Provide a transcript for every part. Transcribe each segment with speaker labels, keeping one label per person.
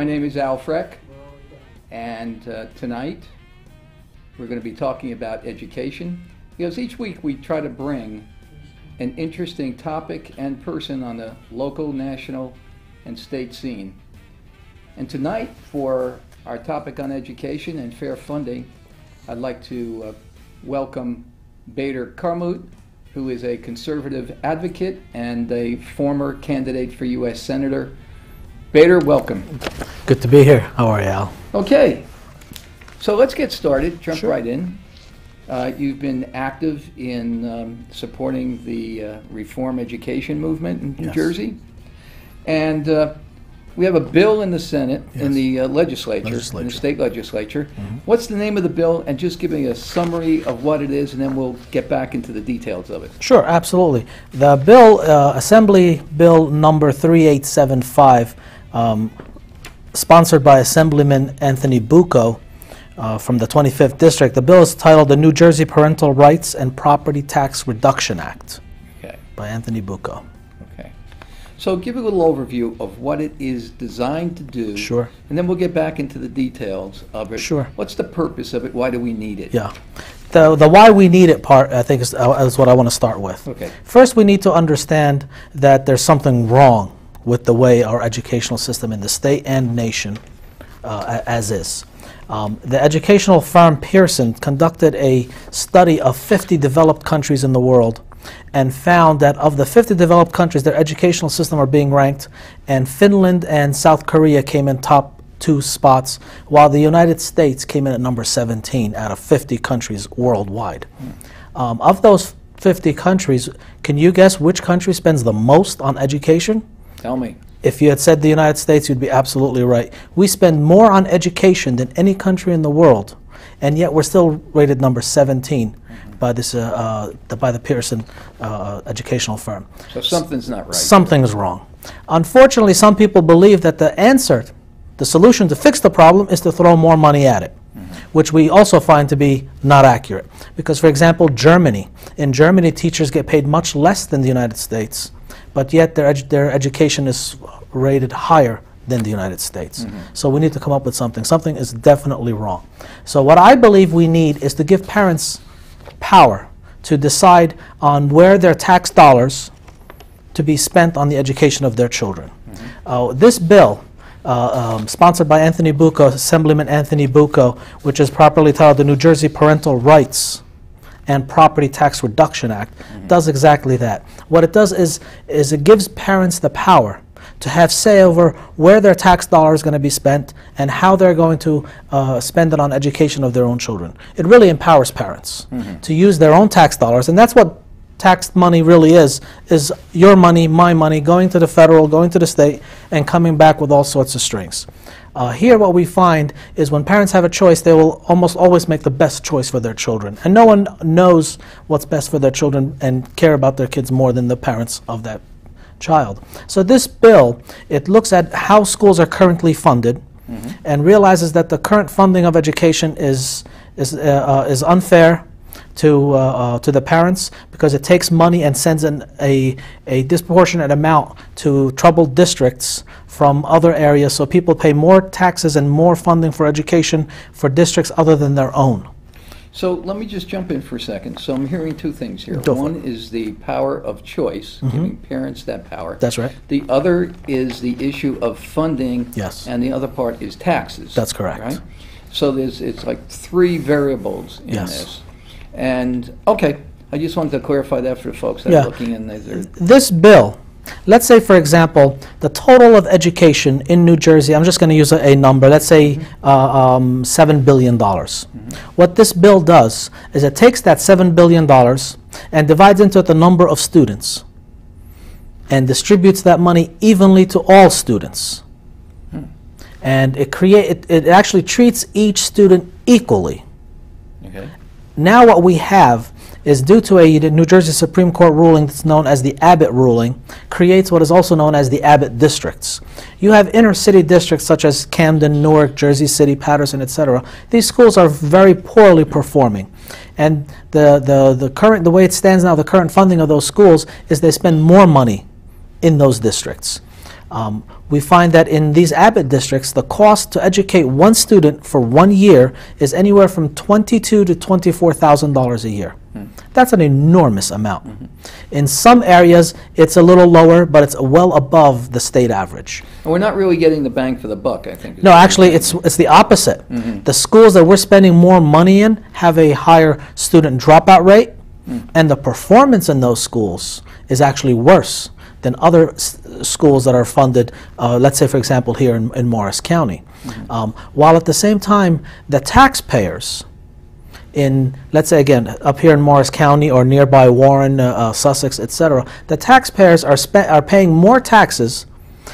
Speaker 1: My name is Al Freck, and tonight we're going to be talking about education, because each week we try to bring an interesting topic and person on the local, national, and state scene. And tonight, for our topic on education and fair funding, I'd like to welcome Bader Qarmout, who is a conservative advocate and a former candidate for U.S. Senator. Bader, welcome.
Speaker 2: Good to be here. How are you, Al?
Speaker 1: Okay, so let's get started, jump
Speaker 2: Sure.
Speaker 1: right in. You've been active in supporting the reform education movement in New
Speaker 2: Yes.
Speaker 1: Jersey. And we have a bill in the Senate, in
Speaker 2: Yes.
Speaker 1: the legislature, in the state legislature. What's the name of the bill? And just give me a summary of what it is, and then we'll get back into the details of it.
Speaker 2: Sure, absolutely. The bill, Assembly Bill number 3875, sponsored by Assemblyman Anthony Bucco from the 25th District. The bill is titled the New Jersey Parental Rights and Property Tax Reduction Act,
Speaker 1: Okay.
Speaker 2: by Anthony Bucco.
Speaker 1: Okay. So give a little overview of what it is designed to do.
Speaker 2: Sure.
Speaker 1: And then we'll get back into the details of it.
Speaker 2: Sure.
Speaker 1: What's the purpose of it? Why do we need it?
Speaker 2: Yeah. The why we need it part, I think, is what I want to start with.
Speaker 1: Okay.
Speaker 2: First, we need to understand that there's something wrong with the way our educational system in the state and nation as is. The educational firm Pearson conducted a study of 50 developed countries in the world and found that of the 50 developed countries, their educational system are being ranked, and Finland and South Korea came in top 2 spots, while the United States came in at number 17 out of 50 countries worldwide. Of those 50 countries, can you guess which country spends the most on education?
Speaker 1: Tell me.
Speaker 2: If you had said the United States, you'd be absolutely right. We spend more on education than any country in the world, and yet we're still rated number 17 by this by the Pearson educational firm.
Speaker 1: So something's not right.
Speaker 2: Something's wrong. Unfortunately, some people believe that the answer, the solution to fix the problem, is to throw more money at it, which we also find to be not accurate. Because, for example, Germany. In Germany, teachers get paid much less than the United States, but yet their education is rated higher than the United States. So we need to come up with something. Something is definitely wrong. So what I believe we need is to give parents power to decide on where their tax dollars to be spent on the education of their children. This bill, sponsored by Anthony Bucco, Assemblyman Anthony Bucco, which is properly titled the New Jersey Parental Rights and Property Tax Reduction Act, does exactly that. What it does is it gives parents the power to have say over where their tax dollar is going to be spent and how they're going to spend it on education of their own children. It really empowers parents to use their own tax dollars, and that's what tax money really is your money, my money, going to the federal, going to the state, and coming back with all sorts of strings. Here what we find is when parents have a choice, they will almost always make the best choice for their children. And no one knows what's best for their children and care about their kids more than the parents of that child. So this bill, it looks at how schools are currently funded and realizes that the current funding of education is unfair to the parents, because it takes money and sends in a disproportionate amount to troubled districts from other areas, so people pay more taxes and more funding for education for districts other than their own.
Speaker 1: So let me just jump in for a second. So I'm hearing two things here.
Speaker 2: Go for
Speaker 1: One is the power of choice, giving parents that power.
Speaker 2: That's right.
Speaker 1: The other is the issue of funding.
Speaker 2: Yes.
Speaker 1: And the other part is taxes.
Speaker 2: That's correct.
Speaker 1: Right? So it's like 3 variables in
Speaker 2: Yes.
Speaker 1: this. And, okay, I just wanted to clarify that for the folks that are looking in.
Speaker 2: This bill, let's say, for example, the total of education in New Jersey, I'm just going to use a number, let's say $7 billion. What this bill does is it takes that $7 billion and divides into it the number of students and distributes that money evenly to all students. And it actually treats each student equally.
Speaker 1: Okay.
Speaker 2: Now what we have is, due to a New Jersey Supreme Court ruling that's known as the Abbott ruling, creates what is also known as the Abbott districts. You have inner city districts such as Camden, Newark, Jersey City, Patterson, etc. These schools are very poorly performing. And the way it stands now, the current funding of those schools is they spend more money in those districts. we find that in these Abbott districts, the cost to educate one student for 1 year is anywhere from $22,000 to $24,000 a year. That's an enormous amount. In some areas, it's a little lower, but it's well above the state average.
Speaker 1: And we're not really getting the bang for the buck, I think.
Speaker 2: No, actually, it's the opposite. The schools that we're spending more money in have a higher student dropout rate, and the performance in those schools is actually worse than other schools that are funded, let's say, for example, here in Morris County. While at the same time, the taxpayers in, let's say again, up here in Morris County or nearby Warren, Sussex, etc., the taxpayers are paying more taxes,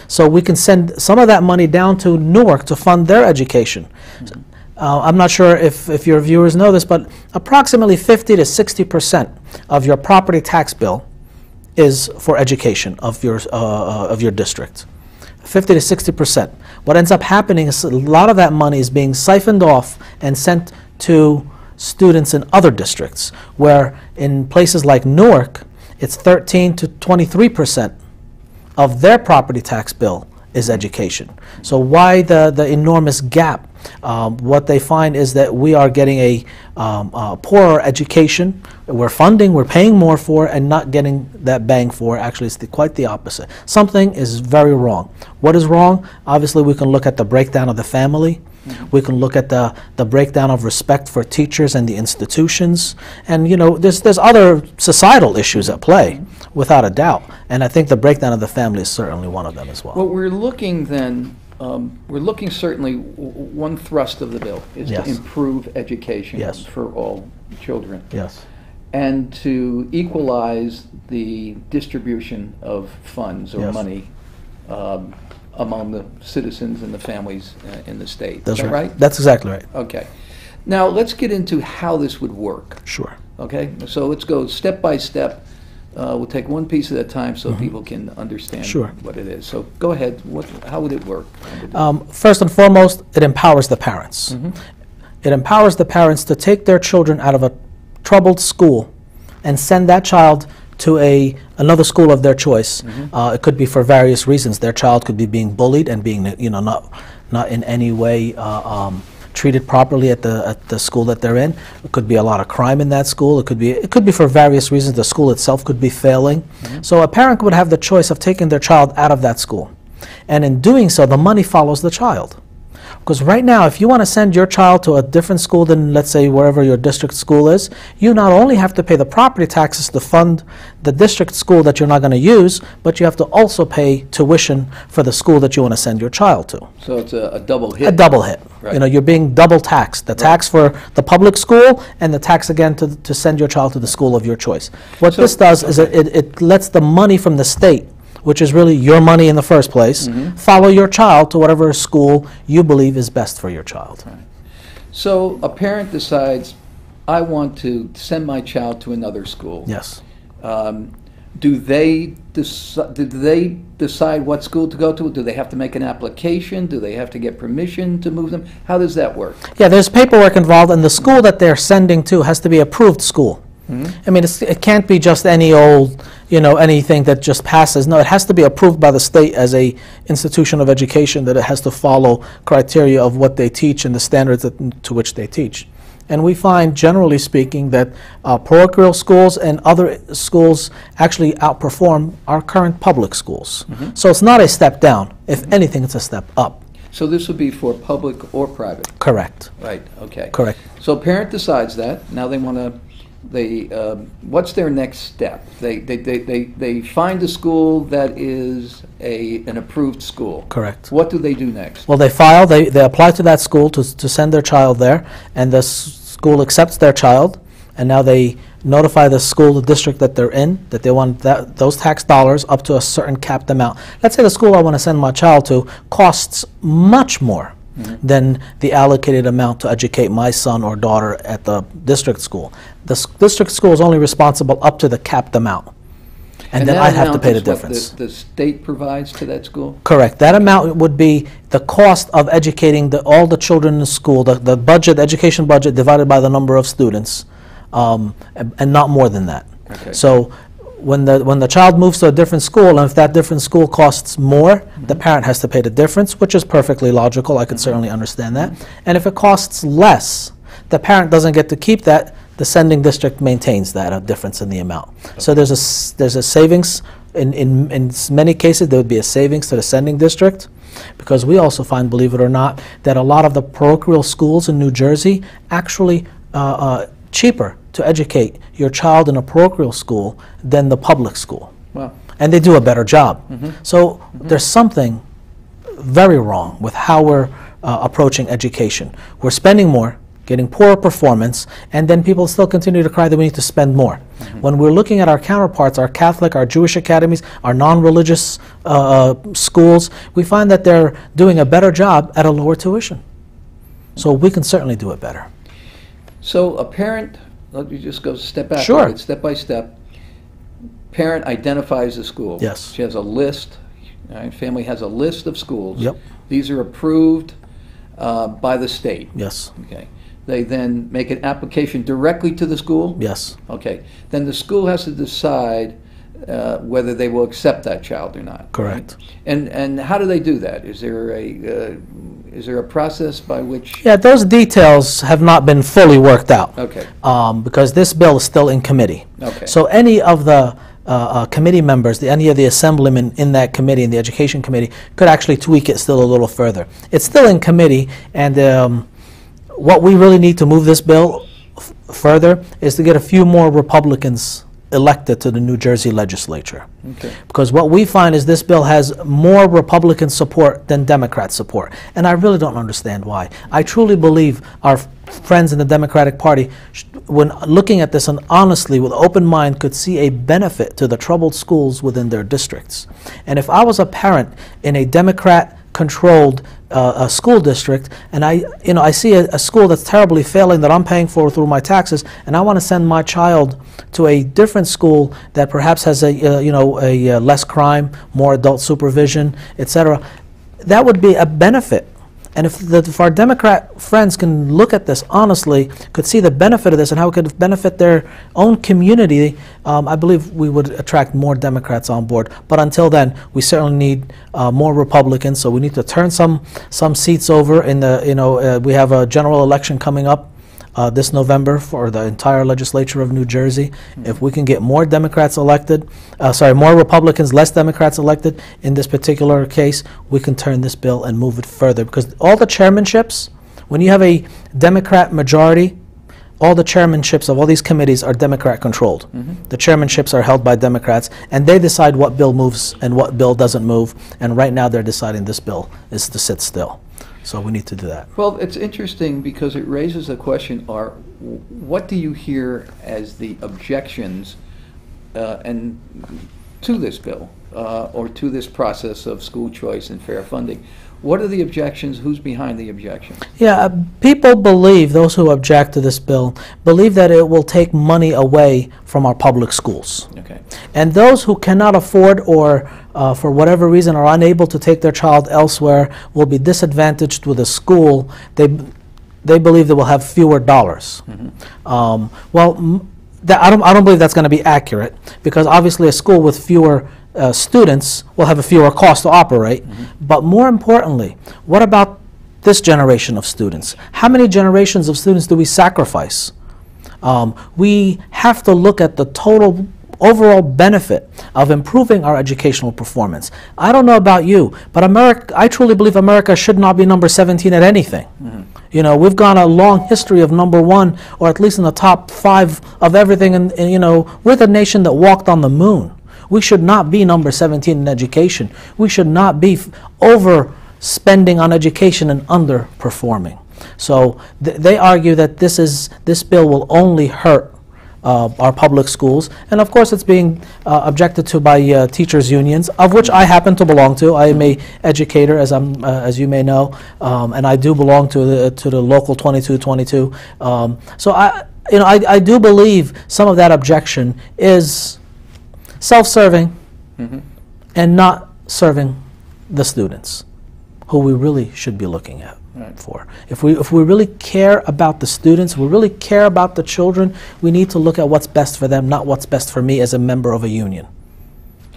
Speaker 2: so we can send some of that money down to Newark to fund their education. I'm not sure if your viewers know this, but approximately 50 to 60% of your property tax bill is for education of your district. 50 to 60%. What ends up happening is a lot of that money is being siphoned off and sent to students in other districts, where in places like Newark, it's 13 to 23% of their property tax bill is education. So why the enormous gap? What they find is that we are getting a poorer education. We're paying more for, and not getting that bang for. Actually, it's quite the opposite. Something is very wrong. What is wrong? Obviously, we can look at the breakdown of the family. We can look at the breakdown of respect for teachers and the institutions, and there's other societal issues at play, without a doubt. And I think the breakdown of the family is certainly one of them as well.
Speaker 1: Well, we're looking then. We're looking certainly. One thrust of the bill is to improve education for all children.
Speaker 2: Yes.
Speaker 1: And to equalize the distribution of funds or money among the citizens and the families in the state.
Speaker 2: That's
Speaker 1: Is that right?
Speaker 2: That's exactly right.
Speaker 1: Okay. Now let's get into how this would work.
Speaker 2: Sure.
Speaker 1: Okay. So let's go step by step. We'll take one piece at a time so people can understand what it is. So go ahead. How would it work?
Speaker 2: First and foremost, it empowers the parents. It empowers the parents to take their children out of a troubled school and send that child to another school of their choice. It could be for various reasons. Their child could be being bullied and being not in any way treated properly at the school that they're in. It could be a lot of crime in that school. It could be for various reasons. The school itself could be failing. So a parent would have the choice of taking their child out of that school, and in doing so, the money follows the child. Because right now, if you want to send your child to a different school than, let's say, wherever your district school is, you not only have to pay the property taxes to fund the district school that you're not going to use, but you have to also pay tuition for the school that you want to send your child to.
Speaker 1: So it's a double hit.
Speaker 2: A double hit.
Speaker 1: Right.
Speaker 2: You're being double taxed. The tax for the public school and the tax again to send your child to the school of your choice. What this does is it lets the money from the state, which is really your money in the first place, follow your child to whatever school you believe is best for your child.
Speaker 1: Right. So a parent decides, I want to send my child to another school.
Speaker 2: Yes.
Speaker 1: Do they decide what school to go to? Do they have to make an application? Do they have to get permission to move them? How does that work?
Speaker 2: Yeah, there's paperwork involved, and the school that they're sending to has to be approved school. I mean, it can't be just any old, anything that just passes. No, it has to be approved by the state as a institution of education, that it has to follow criteria of what they teach and the standards to which they teach. And we find, generally speaking, that parochial schools and other schools actually outperform our current public schools. So it's not a step down. If anything, it's a step up.
Speaker 1: So this would be for public or private?
Speaker 2: Correct.
Speaker 1: Right, okay.
Speaker 2: Correct.
Speaker 1: So a parent decides that. Now they want to, what's their next step? They find a school that is an approved school.
Speaker 2: Correct.
Speaker 1: What do they do next?
Speaker 2: Well, they apply to that school to send their child there, and the school accepts their child, and now they notify the school, the district that they're in, that they want those tax dollars up to a certain capped amount. Let's say the school I want to send my child to costs much more than the allocated amount to educate my son or daughter at the district school. The district school is only responsible up to the capped amount. And then I'd have to pay the difference.
Speaker 1: The state provides to that school?
Speaker 2: Correct. That amount would be the cost of educating all the children in the school, the budget, the education budget divided by the number of students, and not more than that.
Speaker 1: Okay.
Speaker 2: So when the child moves to a different school, and if that different school costs more, the parent has to pay the difference, which is perfectly logical. I can certainly understand that. And if it costs less, the parent doesn't get to keep that. The sending district maintains that difference in the amount. So there's a savings. In many cases, there would be a savings to the sending district, because we also find, believe it or not, that a lot of the parochial schools in New Jersey actually cheaper to educate your child in a parochial school than the public school.
Speaker 1: Wow.
Speaker 2: And they do a better job. So there's something very wrong with how we're approaching education. We're spending more, getting poorer performance, and then people still continue to cry that we need to spend more. When we're looking at our counterparts, our Catholic, our Jewish academies, our non-religious schools, we find that they're doing a better job at a lower tuition. So we can certainly do it better.
Speaker 1: So a parent, let me just go step back.
Speaker 2: Sure.
Speaker 1: Right, step by step. Parent identifies the school.
Speaker 2: Yes.
Speaker 1: She has a list. Right? Family has a list of schools.
Speaker 2: Yep.
Speaker 1: These are approved by the state.
Speaker 2: Yes.
Speaker 1: Okay. They then make an application directly to the school.
Speaker 2: Yes.
Speaker 1: Okay. Then the school has to decide whether they will accept that child or not.
Speaker 2: Correct.
Speaker 1: Right? And how do they do that? Is there a process by which?
Speaker 2: Yeah, those details have not been fully worked out.
Speaker 1: Okay.
Speaker 2: Because this bill is still in committee.
Speaker 1: Okay.
Speaker 2: So any of the committee members, any of the assemblymen in that committee, in the education committee, could actually tweak it still a little further. It's still in committee, and what we really need to move this bill further is to get a few more Republicans elected to the New Jersey legislature.
Speaker 1: Okay.
Speaker 2: Because what we find is this bill has more Republican support than Democrat support. And I really don't understand why. I truly believe our friends in the Democratic Party, when looking at this and honestly with open mind, could see a benefit to the troubled schools within their districts. And if I was a parent in a Democrat-controlled a school district, and I see a school that's terribly failing that I'm paying for through my taxes, and I want to send my child to a different school that perhaps has a less crime, more adult supervision, etc., that would be a benefit. And if our Democrat friends can look at this honestly, could see the benefit of this and how it could benefit their own community, I believe we would attract more Democrats on board. But until then, we certainly need more Republicans. So we need to turn some seats over in the, we have a general election coming up this November for the entire legislature of New Jersey. If we can get more Democrats elected, more Republicans, less Democrats elected in this particular case, we can turn this bill and move it further. Because all the chairmanships, when you have a Democrat majority, all the chairmanships of all these committees are Democrat controlled. The chairmanships are held by Democrats, and they decide what bill moves and what bill doesn't move. And right now they're deciding this bill is to sit still. So we need to do that.
Speaker 1: Well, it's interesting because it raises a question, what do you hear as the objections and to this bill or to this process of school choice and fair funding? What are the objections? Who's behind the objections?
Speaker 2: Yeah, people believe, those who object to this bill, believe that it will take money away from our public schools.
Speaker 1: Okay.
Speaker 2: And those who cannot afford or for whatever reason are unable to take their child elsewhere will be disadvantaged with a school. They believe they will have fewer dollars. I don't believe that's going to be accurate, because obviously a school with fewer students will have a fewer cost to operate. But more importantly, what about this generation of students? How many generations of students do we sacrifice? We have to look at the total overall benefit of improving our educational performance. I don't know about you, but I truly believe America should not be number 17 at anything. You know, we've gone a long history of number 1, or at least in the top 5 of everything, and we're the nation that walked on the moon. We should not be number 17 in education. We should not be overspending on education and underperforming. So they argue that this bill will only hurt our public schools, and of course it's being objected to by teachers unions, of which I happen to belong to. I am a educator, as you may know, and I do belong to the local 2222. So I do believe some of that objection is self-serving and not serving the students, who we really should be looking at. for. If we really care about the students, we really care about the children, we need to look at what's best for them, not what's best for me as a member of a union.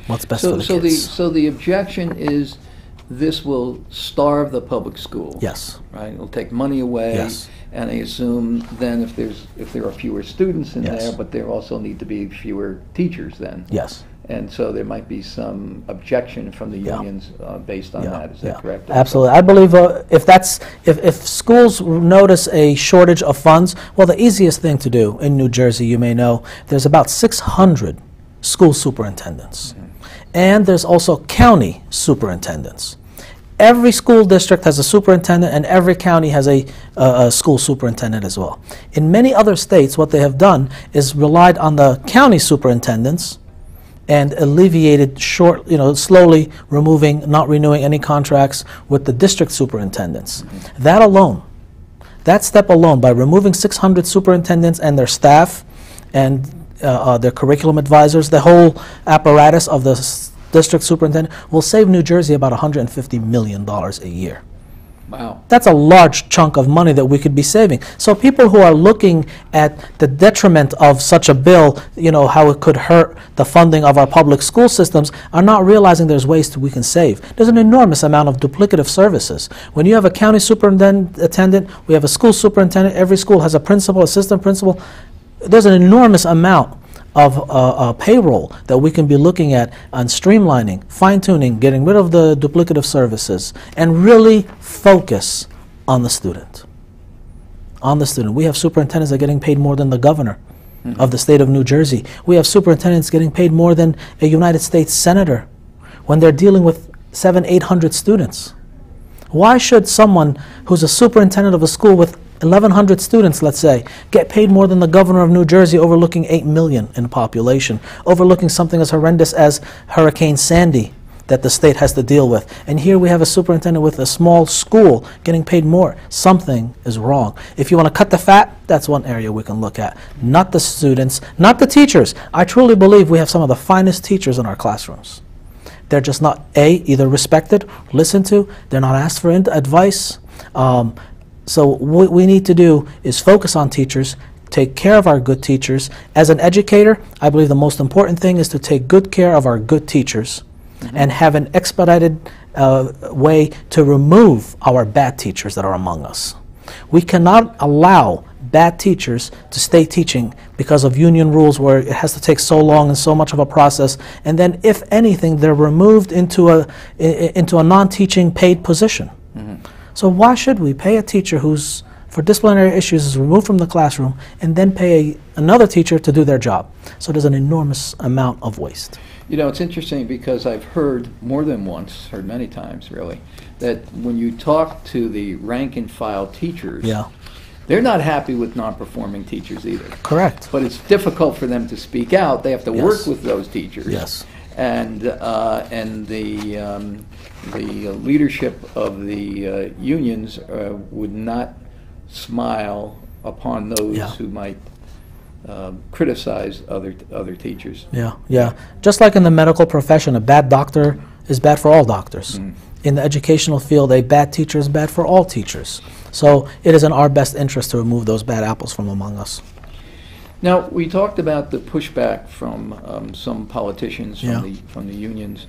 Speaker 2: What's best for the kids.
Speaker 1: So the objection is this will starve the public school.
Speaker 2: Yes.
Speaker 1: Right? It'll take money away.
Speaker 2: Yes.
Speaker 1: And I assume then if there are fewer students in
Speaker 2: Yes.
Speaker 1: there, but there also need to be fewer teachers then.
Speaker 2: Yes.
Speaker 1: And so there might be some objection from the
Speaker 2: Yeah.
Speaker 1: unions based on that. Is that correct?
Speaker 2: Absolutely. I believe if schools notice a shortage of funds, well, the easiest thing to do in New Jersey, you may know, there's about 600 school superintendents. And there's also county superintendents. Every school district has a superintendent, and every county has a school superintendent as well. In many other states, what they have done is relied on the county superintendents and alleviated slowly removing, not renewing any contracts with the district superintendents. That alone, that step alone, by removing 600 superintendents and their staff and their curriculum advisors, the whole apparatus of the district superintendent, will save New Jersey about $150 million a year.
Speaker 1: Wow.
Speaker 2: That's a large chunk of money that we could be saving. So people who are looking at the detriment of such a bill, how it could hurt the funding of our public school systems, are not realizing there's ways we can save. There's an enormous amount of duplicative services. When you have a county superintendent, we have a school superintendent, every school has a principal, assistant principal. There's an enormous amount of payroll that we can be looking at on streamlining, fine-tuning, getting rid of the duplicative services, and really focus on the student. On the student. We have superintendents that are getting paid more than the governor of the state of New Jersey. We have superintendents getting paid more than a United States senator when they're dealing with 700-800 students. Why should someone who's a superintendent of a school with 1,100 students, let's say, get paid more than the governor of New Jersey, overlooking 8 million in population, overlooking something as horrendous as Hurricane Sandy that the state has to deal with? And here we have a superintendent with a small school getting paid more. Something is wrong. If you want to cut the fat, that's one area we can look at. Not the students, not the teachers. I truly believe we have some of the finest teachers in our classrooms. They're just not, either respected, listened to, they're not asked for advice. So what we need to do is focus on teachers, take care of our good teachers. As an educator, I believe the most important thing is to take good care of our good teachers and have an expedited way to remove our bad teachers that are among us. We cannot allow bad teachers to stay teaching because of union rules where it has to take so long and so much of a process, and then if anything, they're removed into a non-teaching paid position. So why should we pay a teacher who's, for disciplinary issues, is removed from the classroom and then pay another teacher to do their job? So there's an enormous amount of waste.
Speaker 1: It's interesting because I've heard more than once, heard many times really, that when you talk to the rank and file teachers, they're not happy with non-performing teachers either.
Speaker 2: Correct.
Speaker 1: But it's difficult for them to speak out. They have to work with those teachers.
Speaker 2: Yes.
Speaker 1: And the leadership of the unions would not smile upon those who might criticize other teachers.
Speaker 2: Yeah. Just like in the medical profession, a bad doctor is bad for all doctors. In the educational field, a bad teacher is bad for all teachers. So it is in our best interest to remove those bad apples from among us.
Speaker 1: Now, we talked about the pushback from some politicians from the unions.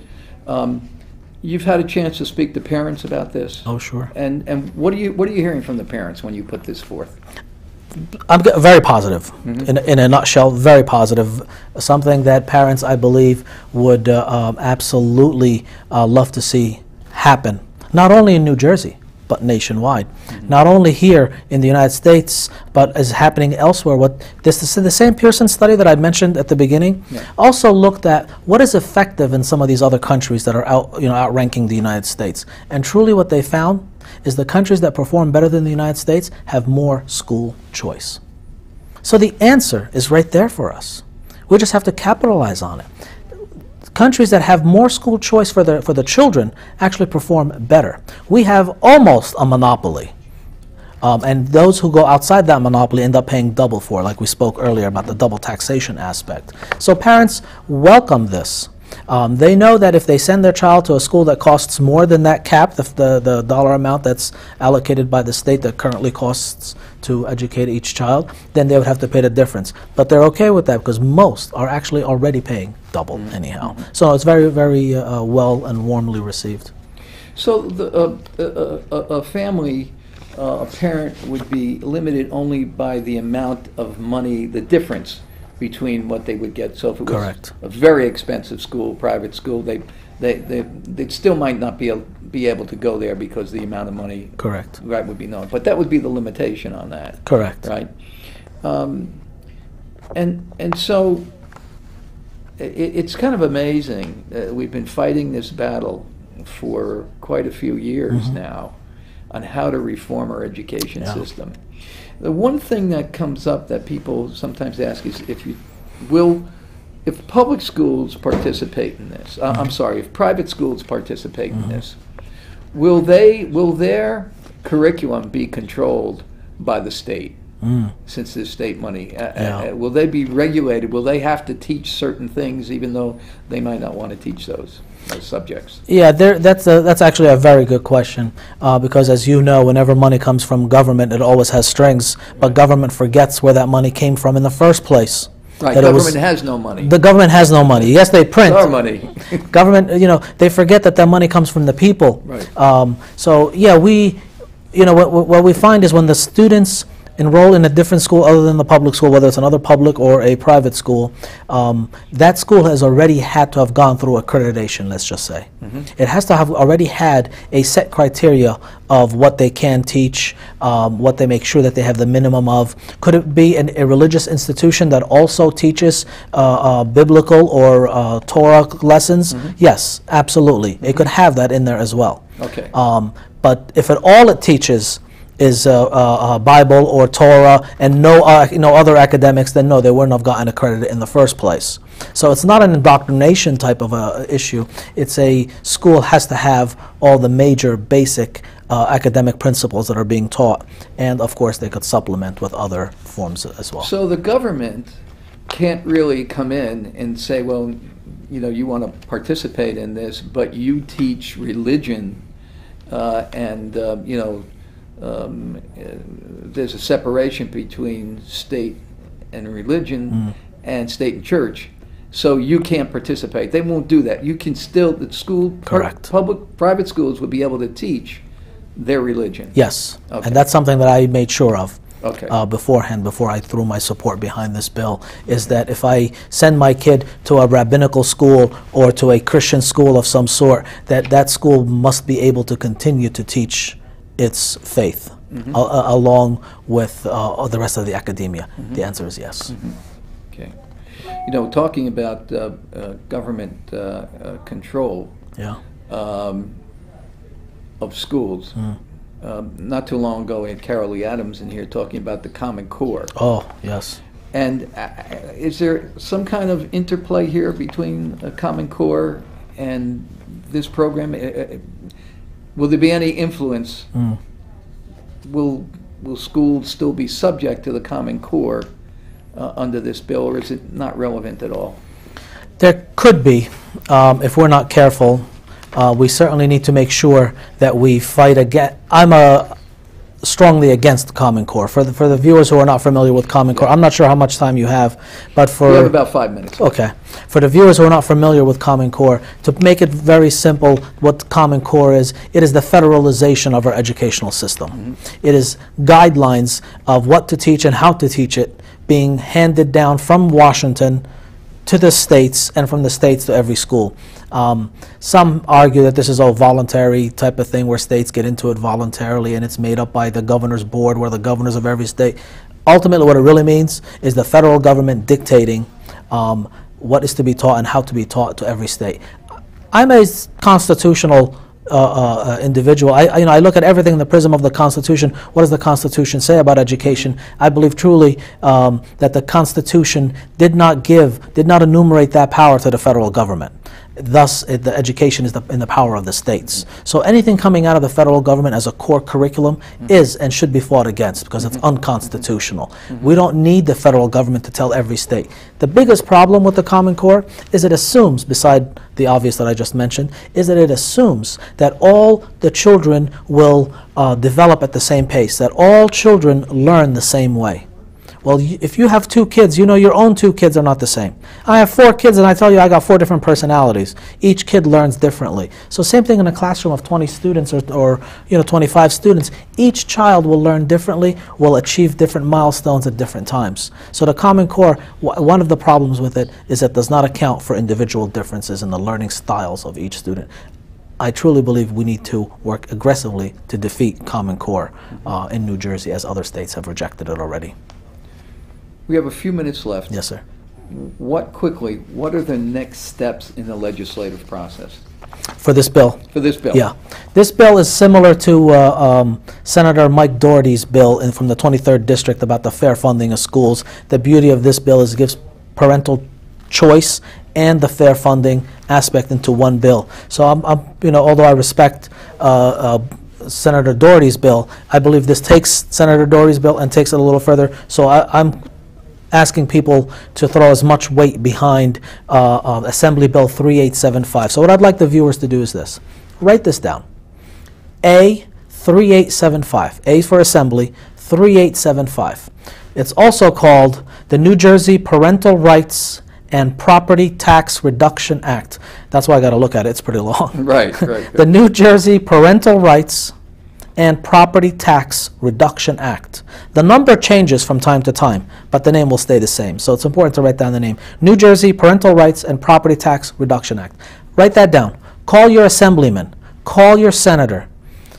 Speaker 1: You've had a chance to speak to parents about this.
Speaker 2: Oh, sure.
Speaker 1: And what are you hearing from the parents when you put this forth?
Speaker 2: I'm very positive. In a nutshell, very positive. Something that parents, I believe, would absolutely love to see happen, not only in New Jersey, but nationwide. Not only here in the United States, but is happening elsewhere. The same Pearson study that I mentioned at the beginning also looked at what is effective in some of these other countries that are outranking the United States. And truly what they found is the countries that perform better than the United States have more school choice. So the answer is right there for us. We just have to capitalize on it. Countries that have more school choice for the children actually perform better. We have almost a monopoly. And those who go outside that monopoly end up paying double for it, like we spoke earlier about the double taxation aspect. So parents welcome this. They know that if they send their child to a school that costs more than that cap, the dollar amount that's allocated by the state that currently costs to educate each child, then they would have to pay the difference. But they're okay with that because most are actually already paying double anyhow. So it's very, very well and warmly received.
Speaker 1: So a family, a parent would be limited only by the amount of money, the difference between what they would get. So if it was
Speaker 2: Correct.
Speaker 1: a very expensive school, private school, they still might not be able to go there because the amount of money
Speaker 2: Correct.
Speaker 1: right would be known. But that would be the limitation on that.
Speaker 2: Correct.
Speaker 1: Right. And so it's kind of amazing. We've been fighting this battle for quite a few years now on how to reform our education system. The one thing that comes up that people sometimes ask is if public schools participate in this, I'm sorry, if private schools participate in this, will their curriculum be controlled by the state? Since there's state money, will they be regulated? Will they have to teach certain things even though they might not want to teach those subjects? Yeah,
Speaker 2: that's actually a very good question because, as you know, whenever money comes from government, it always has strings, but government forgets where that money came from in the first place.
Speaker 1: Right, government has no money.
Speaker 2: The government has no money. Yes, they print.
Speaker 1: It's our money.
Speaker 2: Government, they forget that money comes from the people.
Speaker 1: Right.
Speaker 2: So yeah, what we find is when the students enroll in a different school other than the public school, whether it's another public or a private school, that school has already had to have gone through accreditation, let's just say. It has to have already had a set criteria of what they can teach, what they make sure that they have the minimum of. Could it be a religious institution that also teaches biblical or Torah lessons? Yes, absolutely. It could have that in there as well.
Speaker 1: Okay.
Speaker 2: But if all it teaches is Bible or Torah and no other academics, then no, they wouldn't have gotten accredited in the first place. So it's not an indoctrination type of issue. It's a school has to have all the major basic academic principles that are being taught, and of course they could supplement with other forms as well.
Speaker 1: So the government can't really come in and say, well, you want to participate in this, but you teach religion there's a separation between state and religion and state and church, so you can't participate. They won't do that. You can still, the school,
Speaker 2: Correct.
Speaker 1: Private schools would be able to teach their religion.
Speaker 2: Yes,
Speaker 1: Okay.
Speaker 2: and that's something that I made sure of.
Speaker 1: Okay.
Speaker 2: Beforehand, before I threw my support behind this bill, is that if I send my kid to a rabbinical school or to a Christian school of some sort, that school must be able to continue to teach its faith along with the rest of the academia. The answer is yes.
Speaker 1: Okay. Talking about government control of schools. Not too long ago, we had Carol Lee Adams in here talking about the Common Core.
Speaker 2: Oh, yes.
Speaker 1: And is there some kind of interplay here between the Common Core and this program? Will there be any influence? Will schools still be subject to the Common Core under this bill, or is it not relevant at all?
Speaker 2: There could be, if we're not careful. We certainly need to make sure that we fight against. I'm strongly against Common Core. For the viewers who are not familiar with Common Core, I'm not sure how much time you have, but
Speaker 1: We have about 5 minutes.
Speaker 2: Okay. For the viewers who are not familiar with Common Core, to make it very simple, what Common Core is, it is the federalization of our educational system. It is guidelines of what to teach and how to teach it being handed down from Washington to the states and from the states to every school. Some argue that this is all voluntary type of thing where states get into it voluntarily and it's made up by the governor's board where the governors of every state. Ultimately what it really means is the federal government dictating what is to be taught and how to be taught to every state. I'm a constitutional individual. I look at everything in the prism of the Constitution. What does the Constitution say about education? I believe truly that the Constitution did not enumerate that power to the federal government. Thus, the education is in the power of the states. So anything coming out of the federal government as a core curriculum is and should be fought against because it's unconstitutional. We don't need the federal government to tell every state. The biggest problem with the Common Core is it assumes, beside the obvious that I just mentioned, is that it assumes that all the children will develop at the same pace, that all children learn the same way. Well, if you have 2 kids, you know your own 2 kids are not the same. I have 4 kids and I tell you I got 4 different personalities. Each kid learns differently. So same thing in a classroom of 20 students or 25 students. Each child will learn differently, will achieve different milestones at different times. So the Common Core, one of the problems with it is that it does not account for individual differences in the learning styles of each student. I truly believe we need to work aggressively to defeat Common Core in New Jersey, as other states have rejected it already.
Speaker 1: We have a few minutes left.
Speaker 2: Yes, sir.
Speaker 1: What are the next steps in the legislative process?
Speaker 2: For this bill?
Speaker 1: For this bill?
Speaker 2: Yeah. This bill is similar to Senator Mike Doherty's bill from the 23rd District about the fair funding of schools. The beauty of this bill is it gives parental choice and the fair funding aspect into one bill. So although I respect Senator Doherty's bill, I believe this takes Senator Doherty's bill and takes it a little further. So I'm asking people to throw as much weight behind Assembly Bill 3875. So what I'd like the viewers to do is this. Write this down. A 3875. A for Assembly 3875. It's also called the New Jersey Parental Rights and Property Tax Reduction Act. That's why I got to look at it. It's pretty long.
Speaker 1: Right.
Speaker 2: The New Jersey Parental Rights and Property Tax Reduction Act. The number changes from time to time, but the name will stay the same. So it's important to write down the name. New Jersey Parental Rights and Property Tax Reduction Act. Write that down. Call your assemblyman. Call your senator.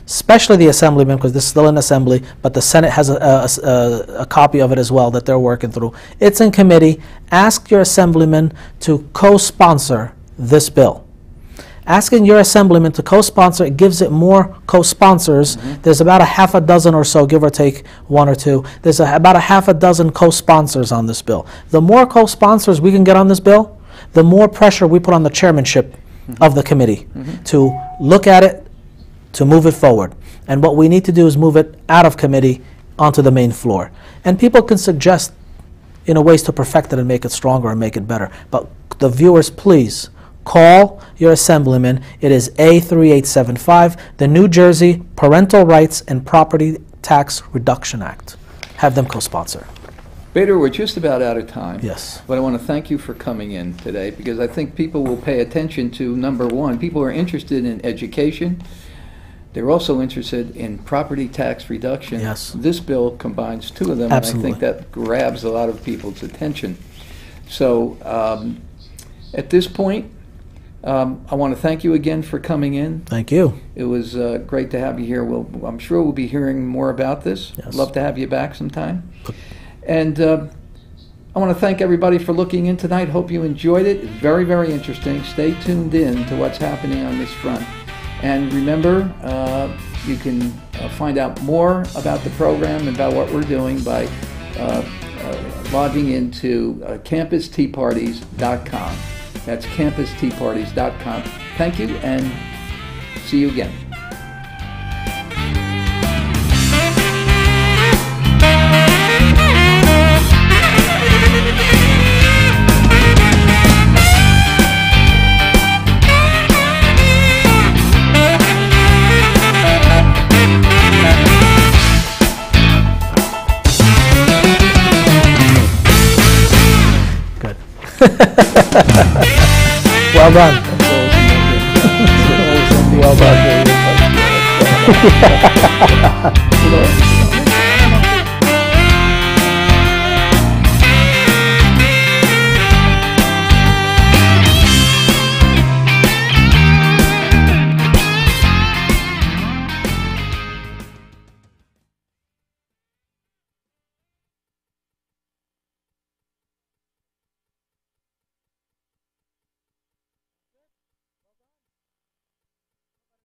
Speaker 2: Especially the assemblyman, because this is still in assembly, but the Senate has a copy of it as well that they're working through. It's in committee. Ask your assemblyman to co-sponsor this bill. Asking your assemblyman to co-sponsor, it gives it more co-sponsors. There's about a half a dozen or so, give or take 1 or 2. There's about a half a dozen co-sponsors on this bill. The more co-sponsors we can get on this bill, the more pressure we put on the chairmanship of the committee to look at it, to move it forward. And what we need to do is move it out of committee onto the main floor. And people can suggest ways to perfect it and make it stronger and make it better. But the viewers, please, call your assemblyman. It is A3875, the New Jersey Parental Rights and Property Tax Reduction Act. Have them co-sponsor.
Speaker 1: Bader, we're just about out of time.
Speaker 2: Yes.
Speaker 1: But I want to thank you for coming in today, because I think people will pay attention to, number one, people are interested in education. They're also interested in property tax reduction.
Speaker 2: Yes.
Speaker 1: This bill combines 2 of them,
Speaker 2: Absolutely.
Speaker 1: and I think that grabs a lot of people's attention. So at this point, I want to thank you again for coming in.
Speaker 2: Thank you.
Speaker 1: It was great to have you here. I'm sure we'll be hearing more about this.
Speaker 2: Yes.
Speaker 1: Love to have you back sometime. And I want to thank everybody for looking in tonight. Hope you enjoyed it. It's very, very interesting. Stay tuned in to what's happening on this front. And remember, you can find out more about the program and about what we're doing by logging into campusteaparties.com. That's campusteaparties.com. Thank you, and see you again.
Speaker 2: Well done.
Speaker 1: Well done.